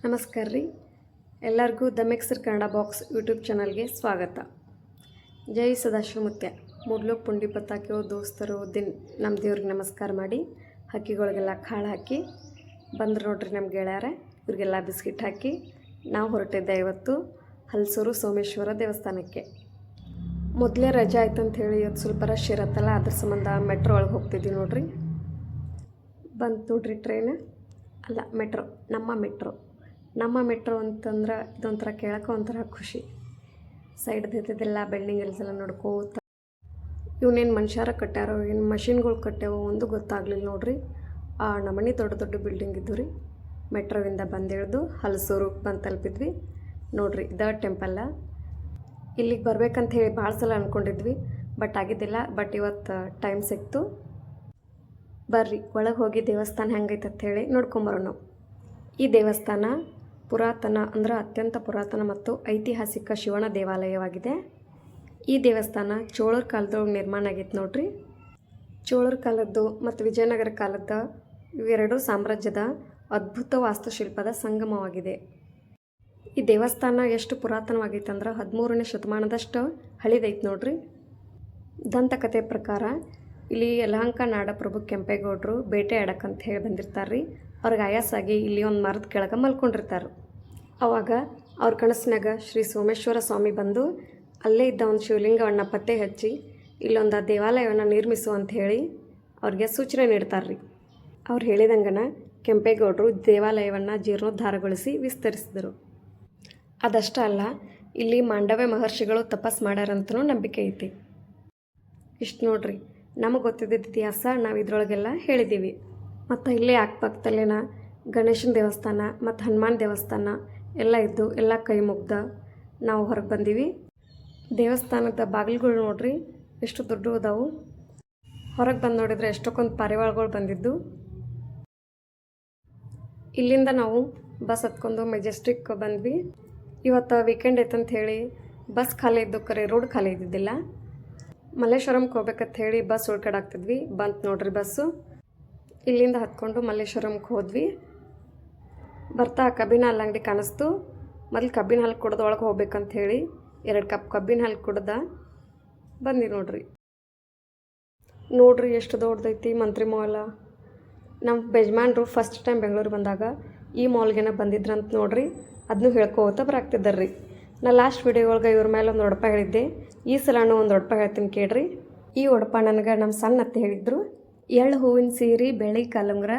ನಮಸ್ಕಾರ ರೀ ಎಲ್ಲರಿಗೂ the mixer Kannada box YouTube ಚಾನಲ್ಗೆ ಸ್ವಾಗತ. ಜೈ ಸದಾಶಿವಮುತ್ಯ ಮೂಡ್ಲೋಕ್ ಪುಂಡಿ ಪತ್ತಾಕಿಯೋ ದೋಸ್ತರು ನಮ್ಮ ದೇವ್ರಿಗೆ ನಮಸ್ಕಾರ ಮಾಡಿ ಹಕ್ಕಿಗಳಿಗೆಲ್ಲ ಕಾಳು ಹಾಕಿ ಬಂದ್ರು ನೋಡ್ರಿ. ನಮ್ಮ ಗೆಳೆಯರ ಇವ್ರಿಗೆಲ್ಲ ಬಿಸ್ಕಿಟ್ ಹಾಕಿ ನಾವು ಹೊರಟಿದ್ದೆ ಇವತ್ತು ಹಲಸೂರು ಸೋಮೇಶ್ವರ ದೇವಸ್ಥಾನಕ್ಕೆ. ಮೊದಲೇ ರಜೆ ಆಯ್ತು ಅಂತ ಹೇಳಿ ಇವತ್ತು ಸ್ವಲ್ಪ ರಶ್ ಇರತ್ತಲ್ಲ, ಅದ್ರ ಸಂಬಂಧ ಮೆಟ್ರೋ ಒಳಗೆ ಹೋಗ್ತಿದ್ವಿ ನೋಡ್ರಿ. ಬಂತು ನೋಡ್ರಿ ಟ್ರೈನ್, ಅಲ್ಲ ಮೆಟ್ರೋ, ನಮ್ಮ ಮೆಟ್ರೋ ಅಂತಂದ್ರೆ ಇದೊಂಥರ ಕೇಳೋಕೆ ಒಂಥರ ಖುಷಿ. ಸೈಡ್ ಇದ್ದಿದ್ದೆಲ್ಲ ಬಿಲ್ಡಿಂಗ್ ಎಲ್ಲ ನೋಡ್ಕೋತ, ಇವನೇನು ಮನುಷ್ಯರ ಕಟ್ಟ್ಯಾರೋ ಏನು ಮಷಿನ್ಗಳು ಕಟ್ಟ್ಯಾವೋ ಒಂದು ಗೊತ್ತಾಗಲಿಲ್ಲ ನೋಡ್ರಿ. ಆ ನಮನಿ ದೊಡ್ಡ ದೊಡ್ಡ ಬಿಲ್ಡಿಂಗ್ ಇದ್ದು ರೀ. ಮೆಟ್ರೋವಿಂದ ಬಂದಿಳಿದು ಹಲಸೂರಿಗೆ ಬಂದು ತಲುಪಿದ್ವಿ ನೋಡ್ರಿ. ಇದ ಟೆಂಪಲ್ಲ, ಇಲ್ಲಿಗೆ ಬರ್ಬೇಕಂತ ಹೇಳಿ ಭಾಳ ಸಲ ಅಂದ್ಕೊಂಡಿದ್ವಿ, ಬಟ್ ಆಗಿದ್ದಿಲ್ಲ. ಬಟ್ ಇವತ್ತು ಟೈಮ್ ಸಿಕ್ತು. ಬರ್ರಿ ಒಳಗೆ ಹೋಗಿ ದೇವಸ್ಥಾನ ಹೆಂಗೈತೆ ಅಂತ ಹೇಳಿ ನೋಡ್ಕೊಂಬರೋಣ. ಈ ದೇವಸ್ಥಾನ ಪುರಾತನ ಅಂದ್ರೆ ಅತ್ಯಂತ ಪುರಾತನ ಮತ್ತು ಐತಿಹಾಸಿಕ ಶಿವನ ದೇವಾಲಯವಾಗಿದೆ. ಈ ದೇವಸ್ಥಾನ ಚೋಳರ ಕಾಲದೊಳಗೆ ನಿರ್ಮಾಣ ಆಗೈತೆ ನೋಡ್ರಿ. ಚೋಳರ ಕಾಲದ್ದು ಮತ್ತು ವಿಜಯನಗರ ಕಾಲದ ಇವೆರಡೂ ಸಾಮ್ರಾಜ್ಯದ ಅದ್ಭುತ ವಾಸ್ತುಶಿಲ್ಪದ ಸಂಗಮವಾಗಿದೆ. ಈ ದೇವಸ್ಥಾನ ಎಷ್ಟು ಪುರಾತನವಾಗೈತೆ ಅಂದ್ರೆ 13ನೇ ಶತಮಾನದಷ್ಟು ಹಳಿದೈತೆ ನೋಡ್ರಿ. ದಂತಕಥೆ ಪ್ರಕಾರ ಇಲ್ಲಿ ಯಲಹಂಕ ನಾಡಪ್ರಭು ಕೆಂಪೇಗೌಡರು ಬೇಟೆ ಆಡಕ್ಕಂತ ಹೇಳಿ ಬಂದಿರ್ತಾರೆ ರೀ. ಅವ್ರಿಗೆ ಆಯಾಸಾಗಿ ಇಲ್ಲಿ ಒಂದು ಮರದ ಕೆಳಗೆ ಮಲ್ಕೊಂಡಿರ್ತಾರೆ. ಅವಾಗ ಅವ್ರ ಕನಸಿನಾಗ ಶ್ರೀ ಸೋಮೇಶ್ವರ ಸ್ವಾಮಿ ಬಂದು ಅಲ್ಲೇ ಇದ್ದ ಒಂದು ಶಿವಲಿಂಗವನ್ನು ಪತ್ತೆ ಹಚ್ಚಿ ಇಲ್ಲೊಂದು ದೇವಾಲಯವನ್ನು ನಿರ್ಮಿಸು ಅಂತ ಹೇಳಿ ಅವ್ರಿಗೆ ಸೂಚನೆ ನೀಡ್ತಾರೆ ರೀ. ಅವ್ರು ಹೇಳಿದಂಗನ ಕೆಂಪೇಗೌಡರು ದೇವಾಲಯವನ್ನು ಜೀರ್ಣೋದ್ಧಾರಗೊಳಿಸಿ ವಿಸ್ತರಿಸಿದರು. ಅದಷ್ಟೇ ಅಲ್ಲ, ಇಲ್ಲಿ ಮಾಂಡವ್ಯ ಮಹರ್ಷಿಗಳು ತಪಸ್ ಮಾಡ್ಯಾರಂತನೂ ನಂಬಿಕೆ ಐತಿ. ಇಷ್ಟು ನೋಡ್ರಿ, ನಮಗೆ ಗೊತ್ತಿದ್ದ ಇತಿಹಾಸ ನಾವು ಇದ್ರೊಳಗೆಲ್ಲ ಹೇಳಿದ್ದೀವಿ. ಮತ್ತು ಇಲ್ಲೇ ಅಕ್ಕಪಕ್ಕದಲ್ಲಿನ ಗಣೇಶನ ದೇವಸ್ಥಾನ ಮತ್ತು ಹನುಮಾನ್ ದೇವಸ್ಥಾನ ಎಲ್ಲ ಇದ್ದು ಎಲ್ಲ ಕೈ ಮುಗ್ದ ನಾವು ಹೊರಗೆ ಬಂದೀವಿ. ದೇವಸ್ಥಾನದ ಬಾಗಿಲುಗಳು ನೋಡ್ರಿ ಎಷ್ಟು ದೊಡ್ಡ ಅದಾವು. ಹೊರಗೆ ಬಂದು ನೋಡಿದರೆ ಎಷ್ಟೊಂದು ಪಾರಿವಾಳಗಳು ಬಂದಿದ್ದು. ಇಲ್ಲಿಂದ ನಾವು ಬಸ್ ಹತ್ಕೊಂಡು ಮೆಜೆಸ್ಟಿಕ್ ಬಂದ್ವಿ. ಇವತ್ತು ವೀಕೆಂಡ್ ಐತಂತ ಹೇಳಿ ಬಸ್ ಖಾಲಿ ಇದ್ದು, ಕರೆ ರೋಡ್ ಖಾಲಿ ಇದ್ದಿದ್ದಿಲ್ಲ. ಮಲ್ಲೇಶ್ವರಂಗೆ ಹೋಗ್ಬೇಕಂತ ಹೇಳಿ ಬಸ್ ಹುಡ್ಕಾಡಾಗ್ತಿದ್ವಿ. ಬಂತು ನೋಡ್ರಿ ಬಸ್ಸು. ಇಲ್ಲಿಂದ ಹತ್ಕೊಂಡು ಮಲ್ಲೇಶ್ವರಂಗೆ ಹೋದ್ವಿ. ಬರ್ತಾ ಕಬ್ಬಿನ ಹಾಲು ಅಂಗಡಿ ಕಾಣಿಸ್ತು. ಮೊದಲು ಕಬ್ಬಿನ ಹಾಲು ಕುಡ್ದು ಒಳಗೆ ಹೋಗ್ಬೇಕಂತ ಹೇಳಿ 2 ಕಪ್ ಕಬ್ಬಿನ ಹಾಲು ಕುಡ್ದ ಬಂದು ನೋಡ್ರಿ ಎಷ್ಟು ದೊಡ್ಡದೈತಿ ಮಂತ್ರಿ ಮಾಲ್. ನಮ್ಮ ಬೆಜ್ಮಾನ್ರು ಫಸ್ಟ್ ಟೈಮ್ ಬೆಂಗಳೂರು ಬಂದಾಗ ಈ ಮಾಲ್ಗೆನ ಬಂದಿದ್ರಂತ ನೋಡ್ರಿ. ಅದನ್ನೂ ಹೇಳ್ಕೋತ ಬರಾಕ್ತಿದ್ದಾರ್ರಿ. ನಾ ಲಾಸ್ಟ್ ವಿಡಿಯೋ ಒಳಗೆ ಇವ್ರ ಮೇಲೆ ಒಂದು ಒಡಪ ಹೇಳಿದ್ದೆ. ಈ ಸಲನೂ ಒಂದು ಒಡಪ ಹೇಳ್ತೀನಿ ಕೇಳ್ರಿ. ಈ ಒಡಪ ನನಗೆ ನಮ್ಮ ಸಣ್ಣ ಅತ್ತೆ ಹೇಳಿದ್ರು. ಎಳ್ಳು ಹೂವಿನ ಸೀರೆ ಬೆಳಿ ಕಲಂಗ್ರ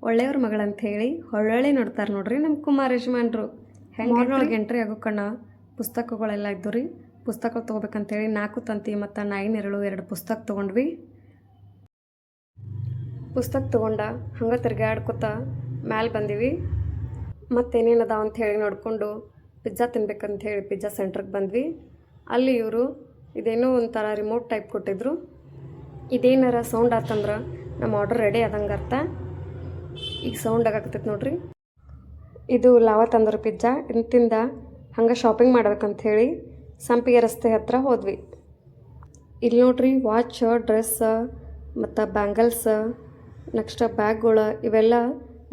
ಒಳ್ಳೆಯವ್ರ ಮಗಳಂತ ಹೇಳಿ ಹೊಳ್ಳೊಳ್ಳೆ ನೋಡ್ತಾರೆ ನೋಡ್ರಿ ನಮ್ಮ ಕುಮಾರ್ ಯಜಮಾನ್ರು. ಮಾಲ್ನೊಳಗೆ ಎಂಟ್ರಿ ಆಗೋ ಕಣ್ಣ ಪುಸ್ತಕಗಳೆಲ್ಲ ಇದ್ದು ರೀ. ಪುಸ್ತಕ ತೊಗೋಬೇಕಂತೇಳಿ 4 ತಂತಿ ಮತ್ತು 9 ನೆರಳು 2 ಪುಸ್ತಕ ತೊಗೊಂಡ್ವಿ. ಪುಸ್ತಕ ತೊಗೊಂಡ ಹಂಗೆ ತಿರ್ಗಾಡ್ಕೊತ ಮ್ಯಾಲೆ ಬಂದೀವಿ. ಮತ್ತೇನೇನು ಅದಾವ ಅಂತ ಹೇಳಿ ನೋಡಿಕೊಂಡು ಪಿಜ್ಜಾ ತಿನ್ಬೇಕಂತ ಹೇಳಿ ಪಿಜ್ಜಾ ಸೆಂಟ್ರಿಗೆ ಬಂದ್ವಿ. ಅಲ್ಲಿ ಇವರು ಇದೇನೋ ಒಂಥರ ರಿಮೋಟ್ ಟೈಪ್ ಕೊಟ್ಟಿದ್ರು. ಇದೇನಾರ ಸೌಂಡ್ ಆತಂದ್ರೆ ನಮ್ಮ ಆರ್ಡರ್ ರೆಡಿ ಆದಂಗೆ ಅರ್ಥ. ಈಗ ಸೌಂಡ್ ಆಗಾಕತ್ತೈತೆ ನೋಡ್ರಿ. ಇದು ಲಾವ ತಂದೂರಿ ಪಿಜ್ಜಾ. ಇಂತಿಂದ ಹಂಗೆ ಶಾಪಿಂಗ್ ಮಾಡ್ಬೇಕಂತ ಹೇಳಿ ಸಂಪಿಗೆ ರಸ್ತೆ ಹತ್ರ ಹೋದ್ವಿ. ಇಲ್ಲಿ ನೋಡ್ರಿ ವಾಚ್, ಡ್ರೆಸ್ ಮತ್ತು ಬ್ಯಾಂಗಲ್ಸ್, ನೆಕ್ಸ್ಟ್ ಬ್ಯಾಗ್ಗಳು ಇವೆಲ್ಲ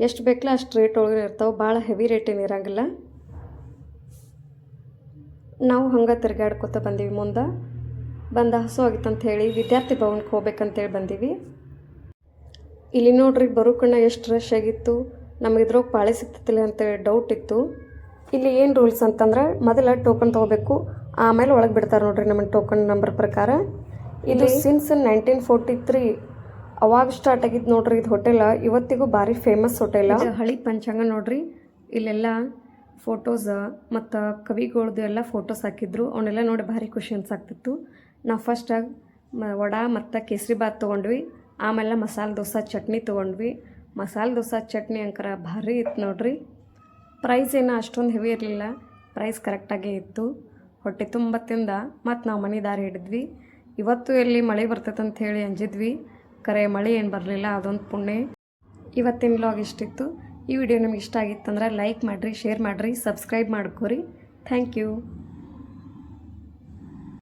ಎಷ್ಟು ಬೇಕಲ್ಲ ಅಷ್ಟು ರೇಟ್ ಒಳಗೆ ಇರ್ತಾವೆ. ಭಾಳ ಹೆವಿ ರೇಟೇನು ಇರೋಂಗಿಲ್ಲ. ನಾವು ಹಂಗೆ ತಿರ್ಗಾಡ್ಕೊತ ಬಂದೀವಿ. ಮುಂದೆ ಬಂದ ಹಸು ಆಗಿತ್ತಂತ ಹೇಳಿ ವಿದ್ಯಾರ್ಥಿ ಭವನಕ್ಕೆ ಹೋಗ್ಬೇಕಂತೇಳಿ ಬಂದೀವಿ. ಇಲ್ಲಿ ನೋಡ್ರಿ ಬರೋ ಕಣ್ಣ ಎಷ್ಟು ರಶ್ ಆಗಿತ್ತು. ನಮಗೆ ಇದ್ರೋಗಿ ಪಾಳಿ ಸಿಗ್ತಿಲ್ಲ ಅಂತೇಳಿ ಡೌಟ್ ಇತ್ತು. ಇಲ್ಲಿ ಏನು ರೂಲ್ಸ್ ಅಂತಂದ್ರೆ ಮೊದಲ ಟೋಕನ್ ತೊಗೋಬೇಕು, ಆಮೇಲೆ ಒಳಗೆ ಬಿಡ್ತಾರೆ ನೋಡ್ರಿ ನಮ್ಮ ಟೋಕನ್ ನಂಬರ್ ಪ್ರಕಾರ. ಇದು ಸಿನ್ಸ್ 1943 ಅವಾಗ ಸ್ಟಾರ್ಟ್ ಆಗಿದ್ದು ನೋಡ್ರಿ. ಇದು ಹೋಟೆಲ ಇವತ್ತಿಗೂ ಭಾರಿ ಫೇಮಸ್ ಹೋಟೆಲ. ಹಳಿ ಪಂಚಾಂಗ ನೋಡ್ರಿ. ಇಲ್ಲೆಲ್ಲ ಫೋಟೋಸ್ ಮತ್ತು ಕವಿಗಳದ್ದು ಎಲ್ಲ ಫೋಟೋಸ್ ಹಾಕಿದ್ರು. ಅವನ್ನೆಲ್ಲ ನೋಡಿ ಭಾರಿ ಖುಷಿ ಅನ್ಸಾಕ್ತಿತ್ತು. ನಾವು ಫಸ್ಟಾಗಿ ವಡಾ ಮತ್ತು ಕೇಸರಿ ಬಾತ್ ತೊಗೊಂಡ್ವಿ. ಆಮೇಲೆ ಮಸಾಲೆ ದೋಸೆ ಚಟ್ನಿ ತೊಗೊಂಡ್ವಿ. ಮಸಾಲೆ ದೋಸೆ ಚಟ್ನಿ ಅಂಕರ ಭಾರಿ ಇತ್ತು ನೋಡ್ರಿ. ಪ್ರೈಸ್ ಏನೋ ಅಷ್ಟೊಂದು ಹೆವಿ ಇರಲಿಲ್ಲ, ಪ್ರೈಸ್ ಕರೆಕ್ಟಾಗೇ ಇತ್ತು. ಹೊಟ್ಟೆ ತುಂಬ ತಿಂದ ಮತ್ತು ನಾವು ಮನೆ ದಾರಿ ಹಿಡಿದ್ವಿ. ಇವತ್ತು ಎಲ್ಲಿ ಮಳೆ ಬರ್ತೈತೆ ಅಂತ ಹೇಳಿ ಅಂಜಿದ್ವಿ, ಕರೆ ಮಳೆ ಏನು ಬರಲಿಲ್ಲ. ಅದೊಂದು ಪುಣ್ಯ. ಇವತ್ತಿನ ವ್ಲಾಗ್ ಇಷ್ಟಿತ್ತು. ಈ ವಿಡಿಯೋ ನಿಮ್ಗೆ ಇಷ್ಟ ಆಗಿತ್ತಂದ್ರೆ ಲೈಕ್ ಮಾಡಿರಿ, ಶೇರ್ ಮಾಡಿರಿ, ಸಬ್ಸ್ಕ್ರೈಬ್ ಮಾಡ್ಕೋರಿ. Thank you.